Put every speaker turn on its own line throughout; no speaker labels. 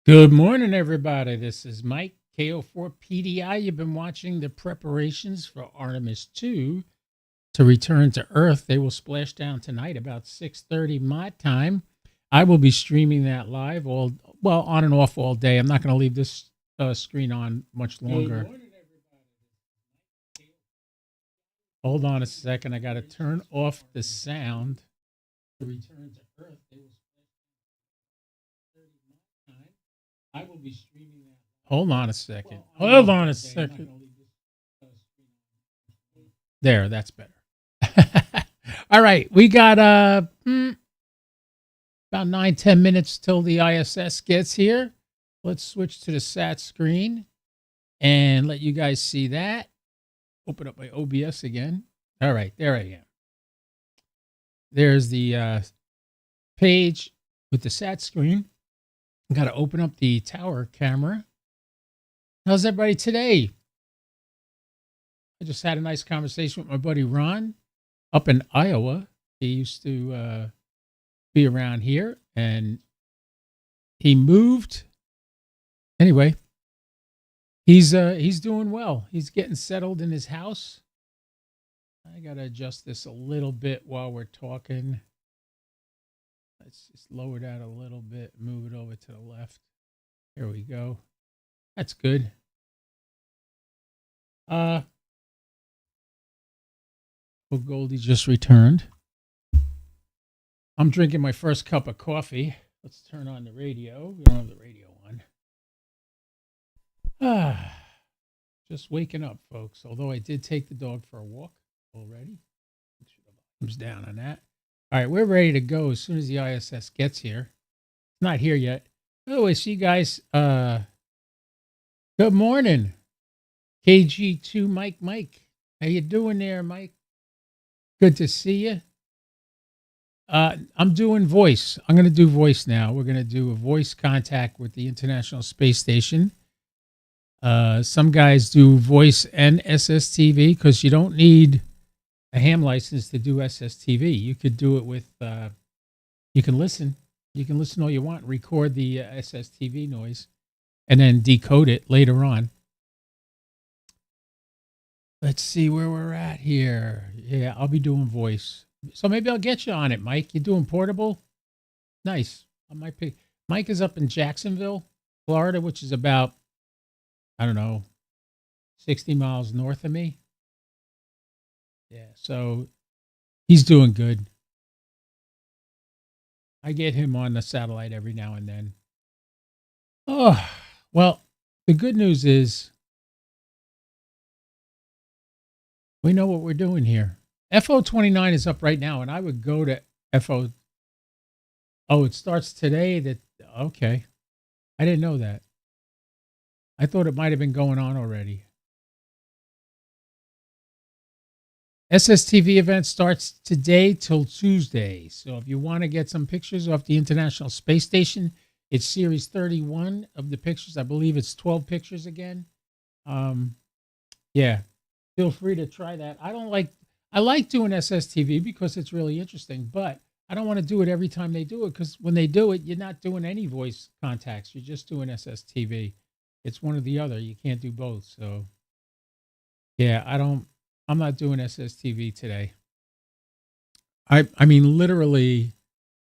Good morning, everybody. This is Mike, KO4PDI. You've been watching the preparations for Artemis 2 to return to Earth. They will splash down tonight about 6:30 my time. I will be streaming that live on and off all day. I'm not going to leave this screen on much longer. Good morning, everybody. Hold on a second. I got to turn off the sound to return to Earth. They will I will be streaming that. Hold on a second. Hold on a second. There, that's better. All right, we got about 9-10 minutes till the ISS gets here. Let's switch to the SAT screen and let you guys see that. Open up my OBS again. All right, there I am. There's the page with the SAT screen. I got to open up the tower camera. How's everybody today? I just had a nice conversation with my buddy Ron up in Iowa. He used to be around here, and he moved. Anyway, he's doing well. He's getting settled in his house. I got to adjust this a little bit while we're talking. Let's just lower that a little bit, move it over to the left. There we go. That's good. Well, Goldie just returned. I'm drinking my first cup of coffee. Let's turn on the radio. We don't have the radio on. Just waking up, folks. Although I did take the dog for a walk already. Comes down on that. All right, we're ready to go as soon as the ISS gets here. It's not here yet. By the way, see you guys. Good morning, KG2 Mike. How you doing there, Mike? Good to see you. I'm doing voice. I'm going to do voice now. We're going to do a voice contact with the International Space Station. Some guys do voice and SSTV because you don't need a ham license to do SSTV. You could do it with, you can listen all you want, record the SSTV noise, and then decode it later on. Let's see where we're at here. Yeah, I'll be doing voice. So maybe I'll get you on it, Mike. You're doing portable? Nice. I might pick. Mike is up in Jacksonville, Florida, which is about, I don't know, 60 miles north of me. Yeah, so he's doing good. I get him on the satellite every now and then. Oh, well, the good news is we know what we're doing here. FO29 is up right now, and I would go to FO. Oh, it starts today. Okay. I didn't know that. I thought it might have been going on already. SSTV event starts today till Tuesday. So if you want to get some pictures off the International Space Station, it's series 31 of the pictures. I believe it's 12 pictures again. Yeah, feel free to try that. I like doing SSTV because it's really interesting, but I don't want to do it every time they do it because when they do it, you're not doing any voice contacts. You're just doing SSTV. It's one or the other. You can't do both. So yeah, I'm not doing SSTV today. I mean, literally,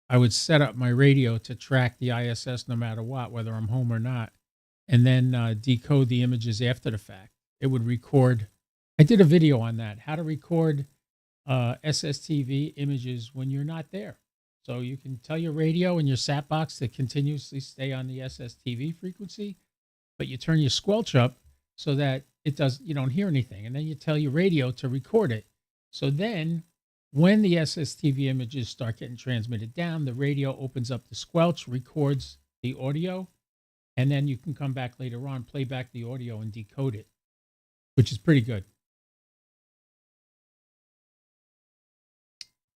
I would set up my radio to track the ISS no matter what, whether I'm home or not, and then decode the images after the fact. It would record. I did a video on that, how to record SSTV images when you're not there. So you can tell your radio and your sat box to continuously stay on the SSTV frequency, but you turn your squelch up so that you don't hear anything. And then you tell your radio to record it. So then when the SSTV images start getting transmitted down, the radio opens up the squelch, records the audio, and then you can come back later on, play back the audio and decode it, which is pretty good.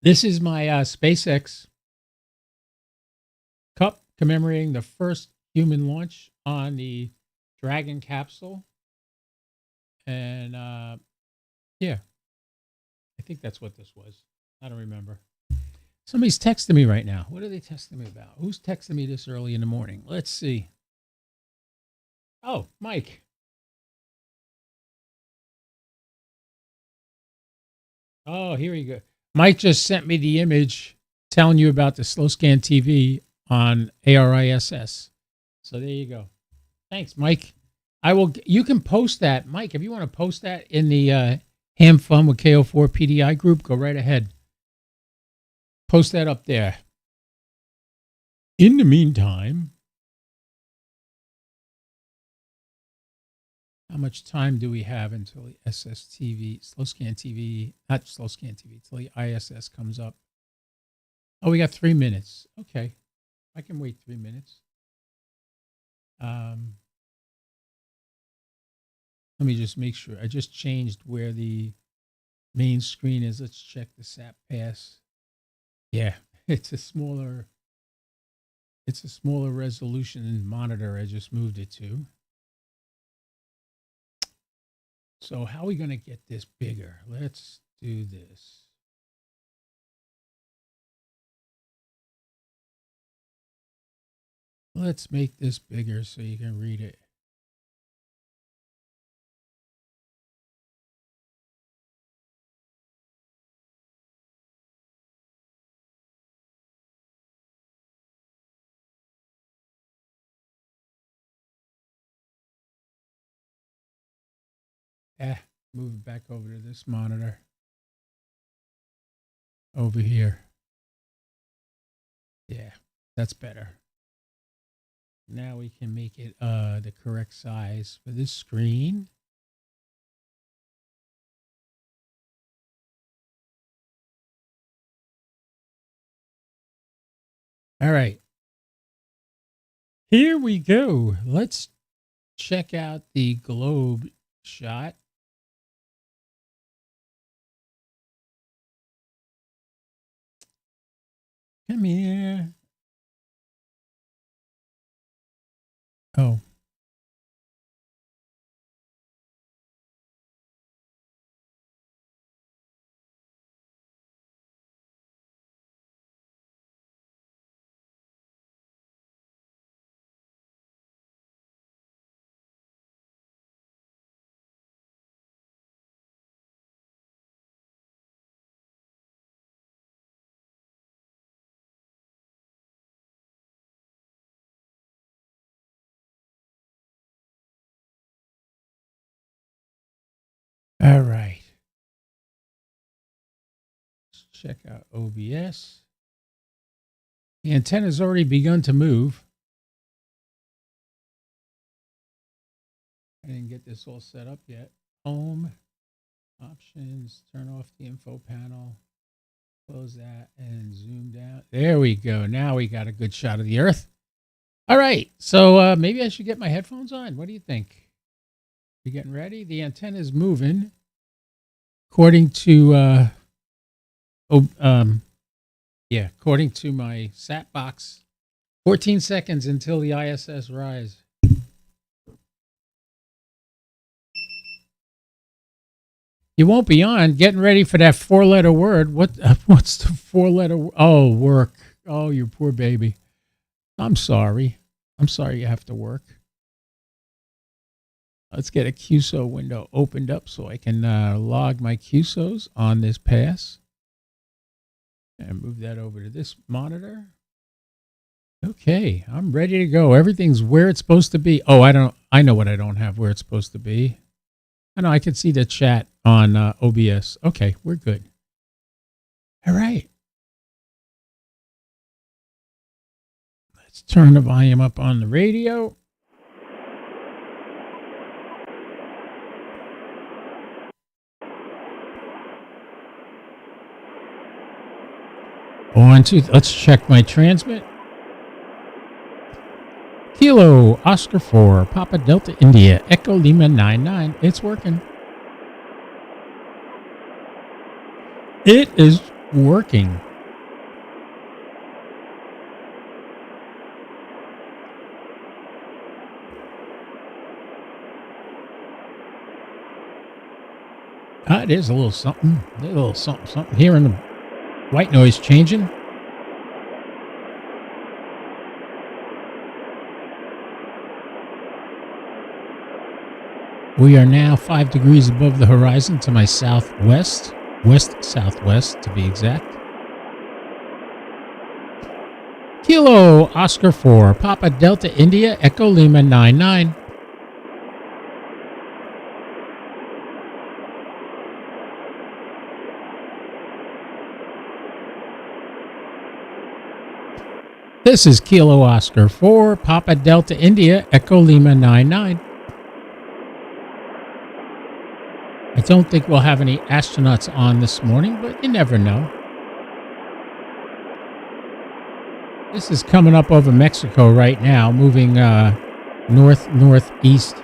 This is my SpaceX cup commemorating the first human launch on the Dragon capsule. And yeah, I think that's what this was. I don't remember. Somebody's texting me right now. What are they texting me about? Who's texting me this early in the morning? Let's see. Oh, Mike. Oh, here you go. Mike just sent me the image telling you about the slow scan TV on ARISS. So there you go. Thanks, Mike. I will. You can post that, Mike. If you want to post that in the Ham Fun with KO4 PDI group, go right ahead. Post that up there. In the meantime, how much time do we have until the SSTV, slow scan TV, not slow scan TV, until the ISS comes up? Oh, we got 3 minutes. Okay. I can wait 3 minutes. Let me just make sure. I just changed where the main screen is. Let's check the SAP pass. Yeah, it's a smaller resolution monitor. I just moved it to. So how are we going to get this bigger? Let's do this. Let's make this bigger so you can read it. Move it back over to this monitor. Over here. Yeah, that's better. Now we can make it the correct size for this screen. All right. Here we go. Let's check out the globe shot. Come here. Oh. All right. Let's check out OBS. The antenna's already begun to move. I didn't get this all set up yet. Home, options, turn off the info panel, close that, and zoom down. There we go. Now we got a good shot of the Earth. All right. So maybe I should get my headphones on. What do you think? You getting ready? The antenna is moving. According to according to my sat box, 14 seconds until the ISS rise. You won't be on. Getting ready for that 4-letter word. What's the 4-letter? Oh, work. Oh, you poor baby. I'm sorry. I'm sorry you have to work. Let's get a QSO window opened up so I can log my QSOs on this pass. And move that over to this monitor. Okay, I'm ready to go. Everything's where it's supposed to be. Oh, I know what I don't have where it's supposed to be. I know I can see the chat on OBS. Okay, we're good. All right. Let's turn the volume up on the radio. Let's check my transmit. Kilo Oscar 4, Papa Delta India, Echo Lima 99. It's working. It is working. It is a little something. A little something. Hearing the white noise changing. We are now 5 degrees above the horizon to my southwest, west-southwest to be exact. Kilo Oscar 4, Papa Delta India, Echo Lima 99. This is Kilo Oscar 4, Papa Delta India, Echo Lima 99. I don't think we'll have any astronauts on this morning, but you never know. This is coming up over Mexico right now, moving north-northeast.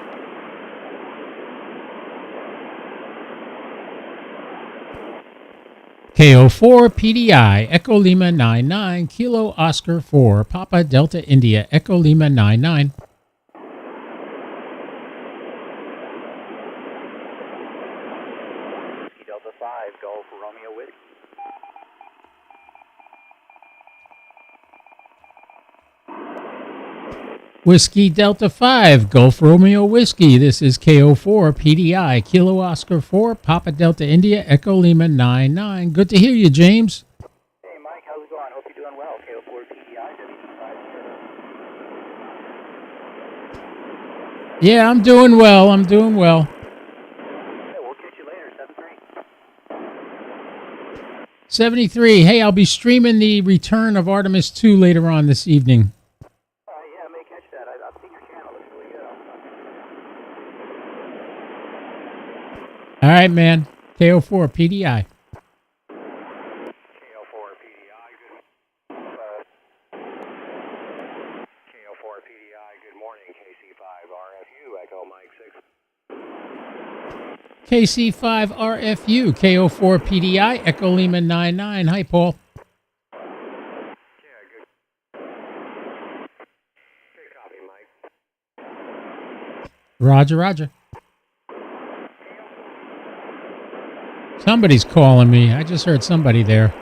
KO4 PDI, Echo Lima 99, Kilo Oscar 4, Papa Delta India, Echo Lima 99.
Delta 5, Golf Romeo Whiskey.
Whiskey Delta 5, Gulf Romeo Whiskey. This is KO4 PDI, Kilo Oscar 4, Papa Delta India, Echo Lima 99. Good to hear you, James.
Hey, Mike, how's it going? Hope you're doing well. KO4 PDI, W5.
Yeah, I'm doing well. I'm doing well.
Hey, we'll catch you later, 73.
73. Hey, I'll be streaming the return of Artemis 2 later on this evening.
Yeah, I may catch that. I've seen your channel. It's really good.
All right, man. KO4 PDI.
KO4 PDI, KO4 PDI, good morning. KC5 RFU, Echo Mike 6.
KC5 RFU, KO4 PDI, Echo Lima 99. Hi, Paul.
Yeah, good copy, Mike.
Roger, roger. Somebody's calling me. I just heard somebody there.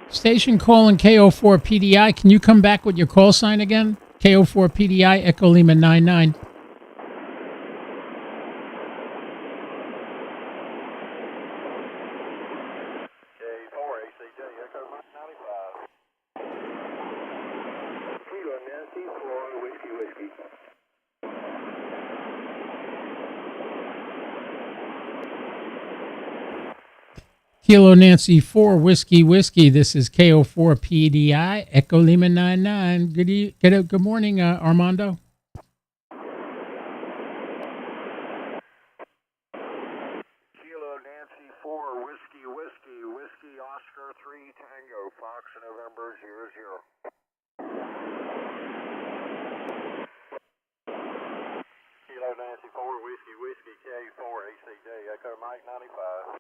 Station calling KO4 PDI. Can you come back with your call sign again? KO4 PDI, Echo Lima 99. Kilo Nancy 4 Whiskey Whiskey. This is KO4 PDI, Echo Lima 99. Good morning, Armando.
Kilo Nancy 4 Whiskey Oscar 3 Tango Fox November 00. Kilo Nancy 4 Whiskey K4 ACJ Echo Mike 95.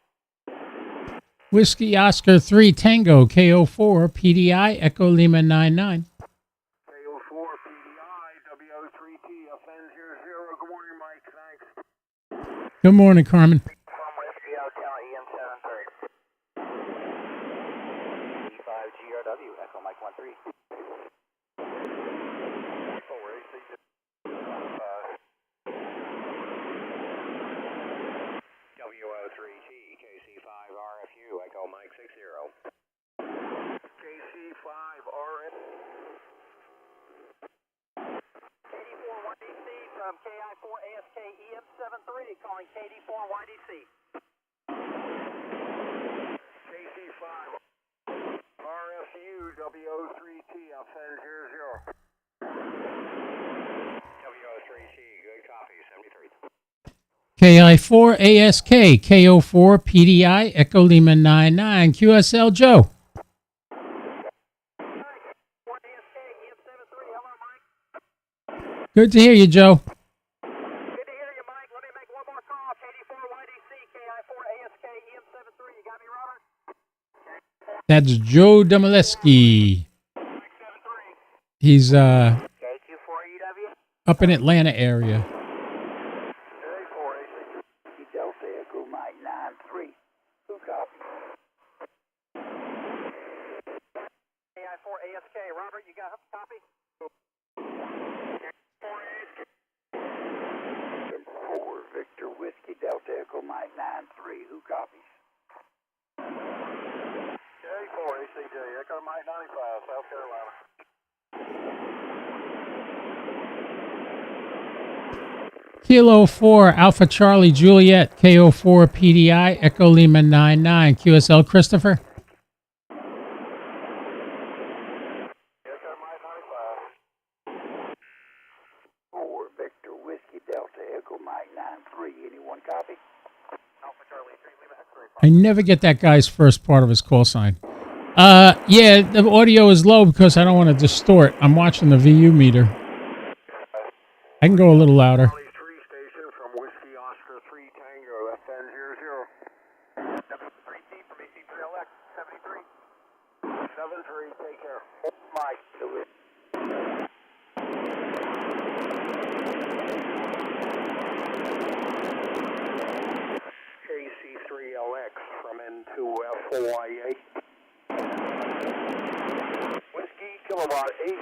Whiskey Oscar 3 Tango KO4 PDI, Echo Lima 99.
KO4 PDI W03T FN 00. Good morning, Mike. Thanks.
Good morning, Carmen.
From Whiskey Hotel EM 73. E5GRW Echo Mike 13. 4 ACJ. W03T KC5 RFU Echo Mike 60. KC5 RF 84YDC from KI4 ASK EM73 calling KD4YDC. KC5 RFU W03T FN 00. W03T, good copy, 73.
KI4 ASK KO4 PDI, Echo Lima 99. QSL Joe. Good to hear you, Joe.
Good to hear you, Mike. Let me make one more call. KD4YDC, KI4 ASK EM73. You got me, Robert?
That's Joe Domaleski. He's
KQ4EW.
up in Atlanta area.
Delta Echo Mike 9 ASK. Robert, you got a copy?
4 Victor Whiskey Delta Echo Mike 93. Who copies?
K4 ACJ, Echo Mike 95, South Carolina.
Kilo 4 Alpha Charlie Juliet KO4 PDI Echo Lima 99 QSL Christopher.
Echo Mike 95.
4 Victor Whiskey Delta Echo Mike 93. Anyone copy?
Alpha Charlie 3 Lima X-ray.
I never get that guy's first part of his call sign. Yeah, the audio is low because I don't want to distort. I'm watching the VU meter. I can go a little louder.
Charlie 3 station from Whiskey Oscar 3 Tango FN 00. 73T from AC3LX 73. 73, take care. Mike. AC3LX from N2FYA. Whiskey Kilowatt 8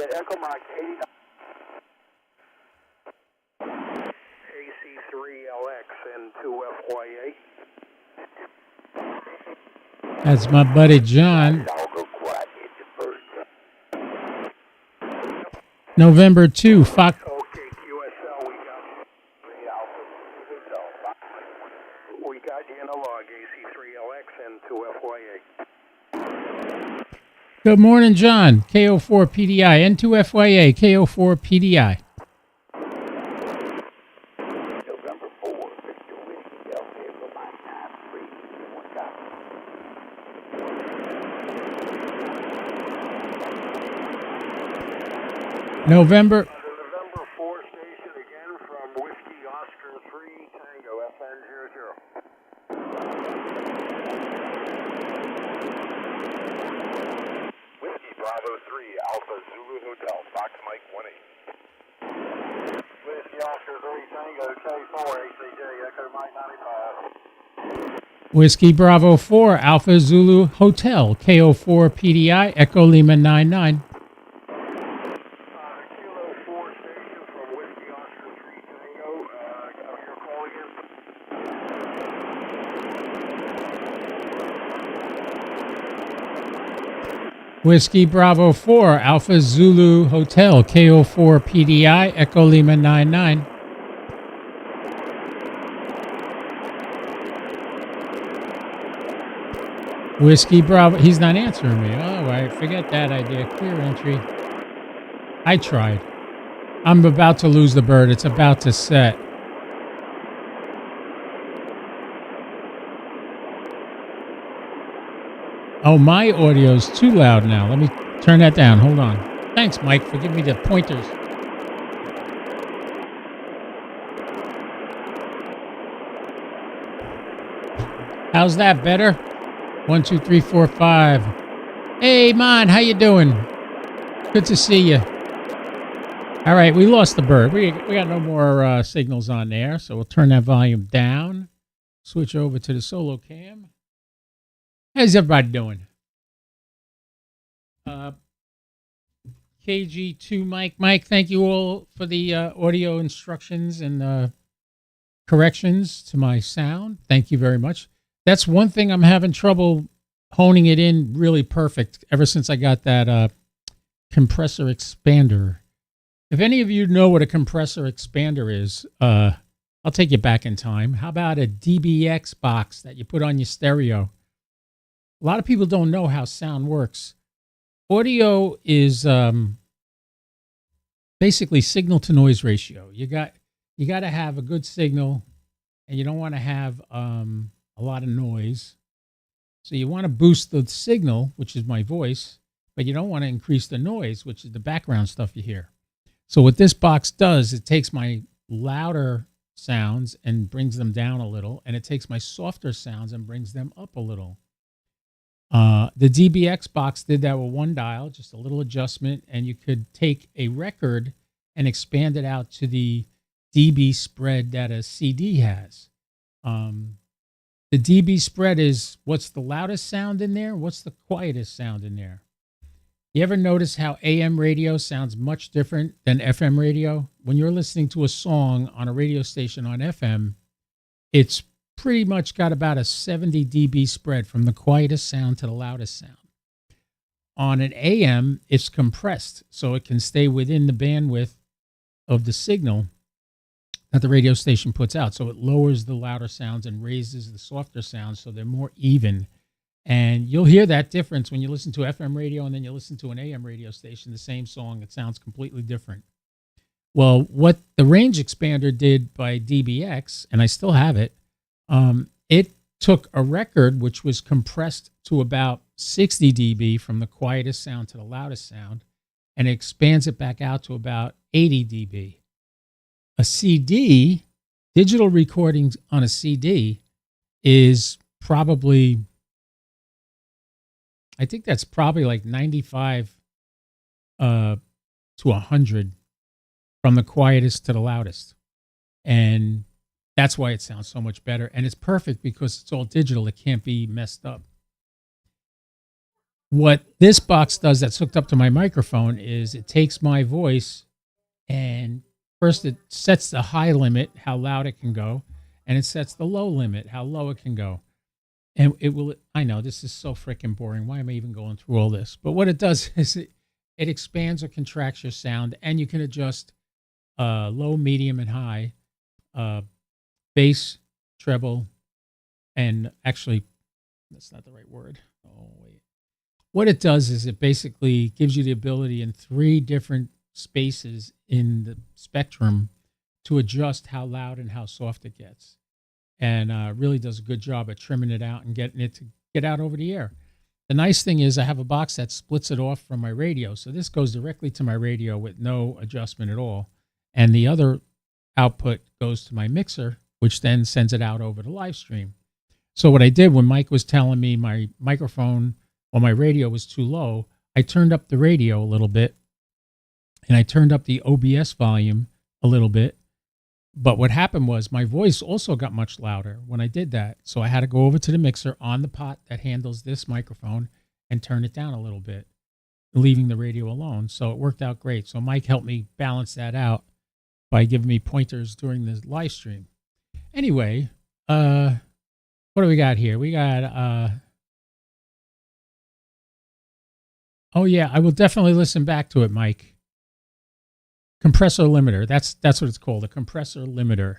at Echo Mike 89. AC3LX N2FYA.
That's my buddy John.
I'll go quiet. Hit the first.
November 2 Fox.
Okay, QSL, we got 3 Alpha. We got you in a log, AC3LX N2FYA.
Good morning, John. KO4 PDI N2FYA KO4 PDI.
November 4 Victor Whiskey Delta Echo Mike 93. Anyone copy?
November.
November 4 station again from Whiskey Oscar 3 Tango FN 00. Whiskey Bravo 3 Alpha Zulu Hotel, Fox Mike 18. Whiskey Oscar 3 Tango K4 ACJ Echo Mike 95.
Whiskey Bravo 4 Alpha Zulu Hotel KO4 PDI Echo Lima 99.
Kilo 4 station from Whiskey Oscar 3 Tango. Your call again.
Whiskey Bravo 4 Alpha Zulu Hotel KO4 PDI Echo Lima 99. Whiskey Bravo. He's not answering me. All right, forget that idea. Clear entry. I tried. I'm about to lose the bird. It's about to set. Oh, my audio's too loud now. Let me turn that down. Hold on. Thanks, Mike, for giving me the pointers. How's that? Better? 1, 2, 3, 4, 5. Hey, man, how you doing? Good to see you. All right, we lost the bird. We got no more signals on there, so we'll turn that volume down. Switch over to the solo cam. How's everybody doing? KG2 Mike, thank you all for the audio instructions and corrections to my sound. Thank you very much. That's one thing I'm having trouble honing it in really perfect ever since I got that compressor expander. If any of you know what a compressor expander is, I'll take you back in time. How about a DBX box that you put on your stereo? A lot of people don't know how sound works. Audio is basically signal to noise ratio. You got to have a good signal, and you don't want to have a lot of noise. So you want to boost the signal, which is my voice, but you don't want to increase the noise, which is the background stuff you hear. So what this box does, it takes my louder sounds and brings them down a little, and it takes my softer sounds and brings them up a little. The DBX box did that with one dial, just a little adjustment, and you could take a record and expand it out to the dB spread that a CD has. The dB spread is what's the loudest sound in there, what's the quietest sound in there. You ever notice how AM radio sounds much different than FM radio? When you're listening to a song on a radio station on FM, it's pretty much got about a 70 dB spread from the quietest sound to the loudest sound. On an AM, it's compressed so it can stay within the bandwidth of the signal that the radio station puts out. So it lowers the louder sounds and raises the softer sounds so they're more even. And you'll hear that difference when you listen to FM radio and then you listen to an AM radio station, the same song, it sounds completely different. Well, what the range expander did by DBX, and I still have it, it took a record which was compressed to about 60 dB from the quietest sound to the loudest sound, and it expands it back out to about 80 dB. A CD, digital recordings on a CD is probably, I think that's probably like 95 to 100 from the quietest to the loudest. And that's why it sounds so much better. And it's perfect because it's all digital. It can't be messed up. What this box does that's hooked up to my microphone is it takes my voice and first it sets the high limit, how loud it can go, and it sets the low limit, how low it can go. And it will, I know this is so freaking boring. Why am I even going through all this? But what it does is it expands or contracts your sound, and you can adjust low, medium, and high, bass, treble, and actually, that's not the right word. Oh, wait. What it does is it basically gives you the ability in 3 different spaces in the spectrum to adjust how loud and how soft it gets. And really does a good job at trimming it out and getting it to get out over the air. The nice thing is I have a box that splits it off from my radio. So this goes directly to my radio with no adjustment at all. And the other output goes to my mixer, which then sends it out over the live stream. So what I did when Mike was telling me my microphone or my radio was too low, I turned up the radio a little bit and I turned up the OBS volume a little bit. But what happened was my voice also got much louder when I did that. So I had to go over to the mixer on the pot that handles this microphone and turn it down a little bit, leaving the radio alone. So it worked out great. So Mike helped me balance that out by giving me pointers during the live stream. Anyway, what do we got here? We got, oh yeah, I will definitely listen back to it, Mike. Compressor limiter. That's what it's called, a compressor limiter.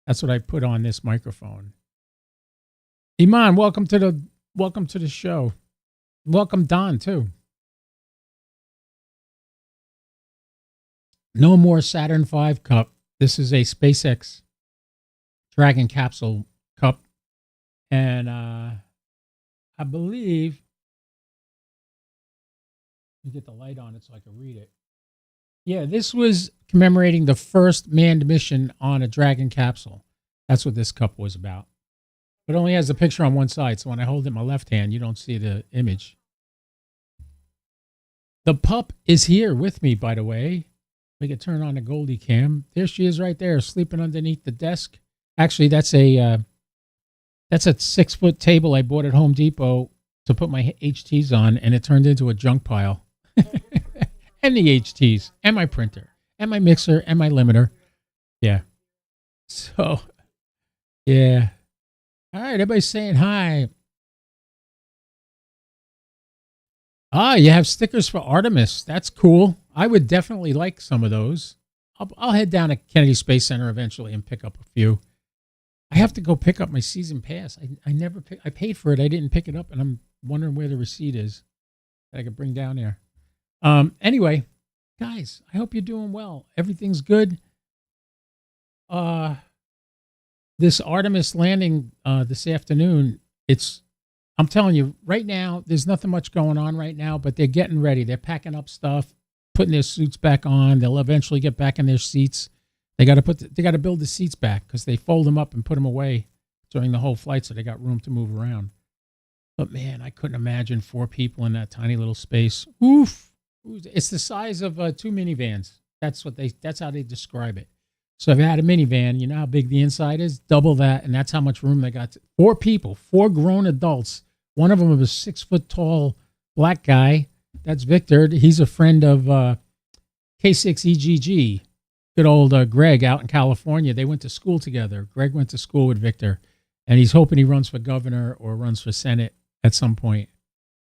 That's what I put on this microphone. Iman, welcome to the show. Welcome Don too. No more Saturn V cup. This is a SpaceX Dragon capsule cup. And I believe, let me get the light on it so I can read it. Yeah, this was commemorating the first manned mission on a Dragon capsule. That's what this cup was about. It only has the picture on one side, so when I hold it in my left hand, you don't see the image. The pup is here with me, by the way. We can turn on the Goldie cam. There she is right there, sleeping underneath the desk. Actually, that's a 6-foot table I bought at Home Depot to put my HTs on, and it turned into a junk pile. And the HTs, and my printer, and my mixer, and my limiter. Yeah. So, yeah. All right, everybody's saying hi. Ah, you have stickers for Artemis. That's cool. I would definitely like some of those. I'll head down to Kennedy Space Center eventually and pick up a few. I have to go pick up my season pass. I paid for it. I didn't pick it up, and I'm wondering where the receipt is that I could bring down there. Anyway, guys, I hope you're doing well. Everything's good. This Artemis landing this afternoon, I'm telling you, right now, there's nothing much going on right now, but they're getting ready. They're packing up stuff, putting their suits back on. They'll eventually get back in their seats. They got to build the seats back because they fold them up and put them away during the whole flight, so they got room to move around. But man, I couldn't imagine 4 people in that tiny little space. Oof. It's the size of 2 minivans. That's how they describe it. So if you had a minivan, you know how big the inside is? Double that, and that's how much room they got. 4 people, 4 grown adults. One of them was a 6-foot tall black guy That's Victor. He's a friend of K6EGG. Good old Greg out in California. They went to school together. Greg went to school with Victor, and he's hoping he runs for governor or runs for Senate at some point,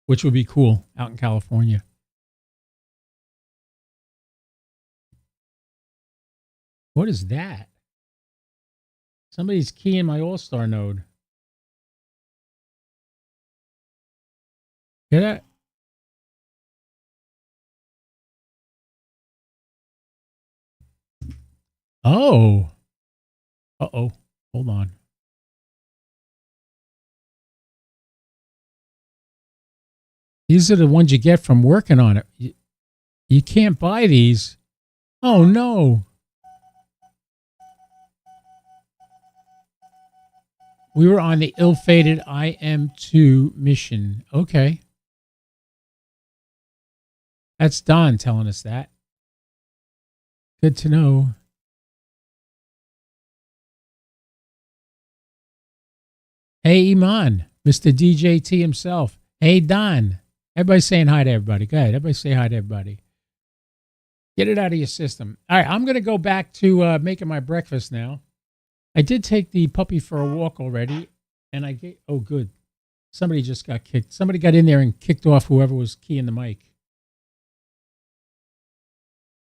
which would be cool out in California. What is that? Somebody's keying my All-Star node. Hear that? Oh. Uh-oh. Hold on. These are the ones you get from working on it. You can't buy these. Oh, no. We were on the ill-fated IM2 mission. Okay. That's Don telling us that. Good to know. Hey, Iman, Mr. DJT himself. Hey, Don. Everybody's saying hi to everybody. Go ahead. Everybody say hi to everybody. Get it out of your system. All right, I'm going to go back to making my breakfast now. I did take the puppy for a walk already, and I get, oh, good. Somebody just got kicked. Somebody got in there and kicked off whoever was keying the mic.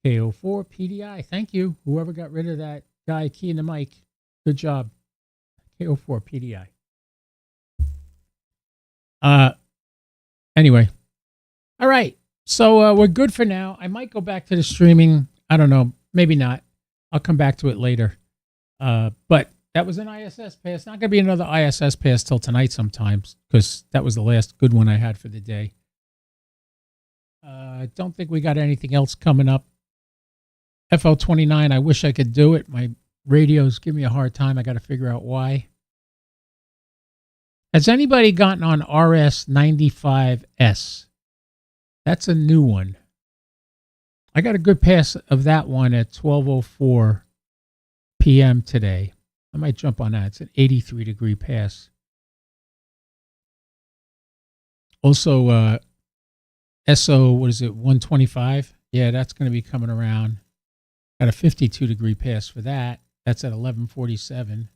KO4 PDI. Thank you. Whoever got rid of that guy keying the mic. Good job. KO4 PDI. Anyway. All right. So we're good for now. I might go back to the streaming. I don't know. Maybe not. I'll come back to it later. But that was an ISS pass. Not going to be another ISS pass till tonight sometimes because that was the last good one I had for the day. I don't think we got anything else coming up. FL29, I wish I could do it. My radios give me a hard time. I got to figure out why. Has anybody gotten on RS95S? That's a new one. I got a good pass of that one at 12:04 p.m. today. I might jump on that. It's an 83-degree pass. Also, SO, what is it, 125? Yeah, that's going to be coming around. Got a 52-degree pass for that. That's at 11:47.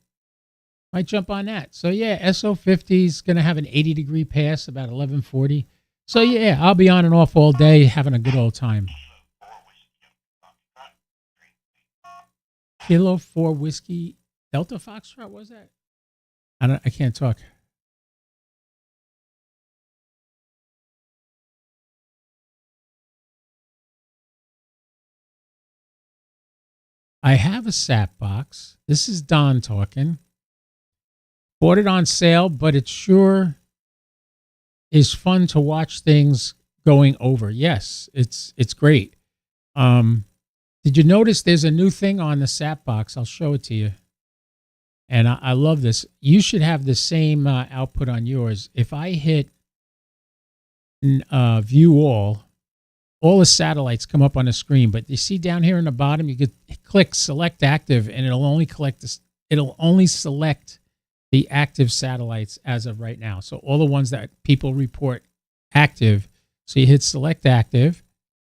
Might jump on that. So, yeah, SO50 is going to have an 80-degree pass about 11:40. So, yeah, I'll be on and off all day having a good old time. Kilo 4 Whiskey Delta Foxtrot, what was that? I can't talk. I have a sap box. This is Don talking. Bought it on sale, but it sure is fun to watch things going over. Yes, it's great. Did you notice there's a new thing on the sap box? I'll show it to you. And I love this. You should have the same output on yours. If I hit view all the satellites come up on the screen. But you see down here in the bottom, you could click select active, and it'll only collect this. It'll only select the active satellites as of right now. So all the ones that people report active. So you hit select active,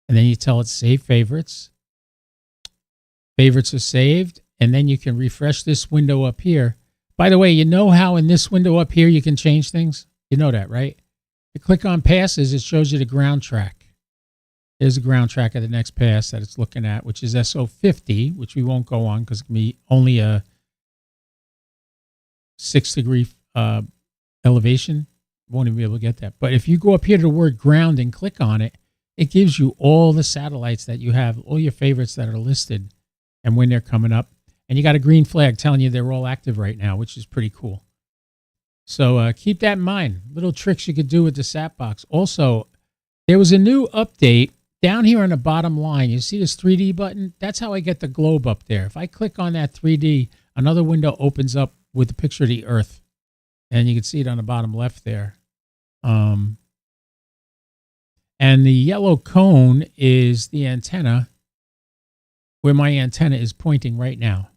and then you tell it save favorites. Favorites are saved, and then you can refresh this window up here. By the way, you know how in this window up here you can change things? You know that, right? You click on passes, it shows you the ground track. There's a ground track of the next pass that it's looking at, which is SO50, which we won't go on because it can be only a 6-degree elevation. Won't even be able to get that. But if you go up here to the word ground and click on it, it gives you all the satellites that you have, all your favorites that are listed and when they're coming up. And you got a green flag telling you they're all active right now, which is pretty cool. So keep that in mind. Little tricks you could do with the sap box. Also, there was a new update down here on the bottom line. You see this 3D button? That's how I get the globe up there. If I click on that 3D, another window opens up with a picture of the Earth. And you can see it on the bottom left there. And the yellow cone is the antenna, where my antenna is pointing right now.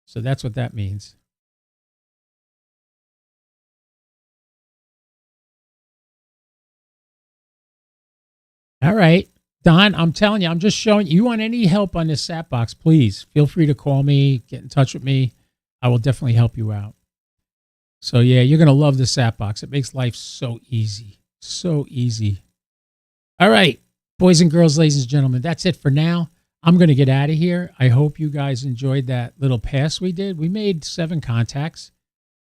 So that's what that means. All right. Don, I'm telling you, I'm just showing you want any help on this sat box, please feel free to call me, get in touch with me. I will definitely help you out. So yeah, you're going to love the sat box. It makes life so easy. So easy. All right, boys and girls, ladies and gentlemen, that's it for now. I'm going to get out of here. I hope you guys enjoyed that little pass we did. We made 7 contacts.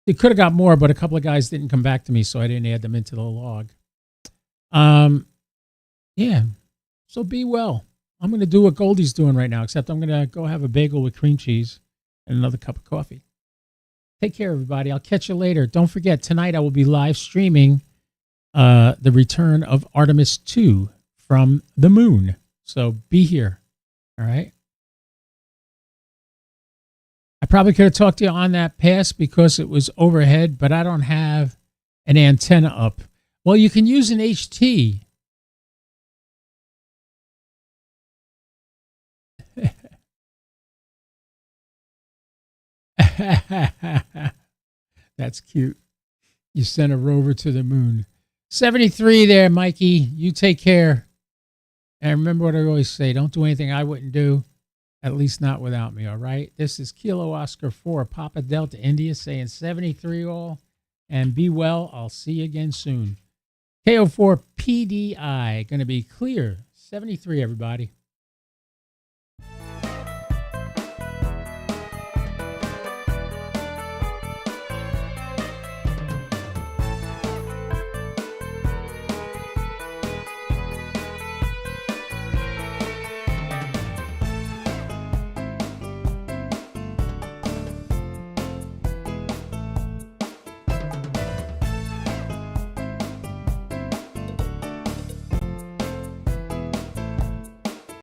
It could have got more, but a couple of guys didn't come back to me, so I didn't add them into the log. Yeah. So be well. I'm going to do what Goldie's doing right now, except I'm going to go have a bagel with cream cheese and another cup of coffee. Take care, everybody. I'll catch you later. Don't forget, tonight I will be live streaming the return of Artemis 2 from the moon. So be here. All right. I probably could have talked to you on that pass because it was overhead, but I don't have an antenna up. Well, you can use an HT. That's cute. You sent a rover to the moon. 73 there, Mikey. You take care. And remember what I always say, don't do anything I wouldn't do, at least not without me, all right? This is Kilo Oscar 4, Papa Delta India, saying 73 all, and be well. I'll see you again soon. KO4 PDI, going to be clear. 73, everybody.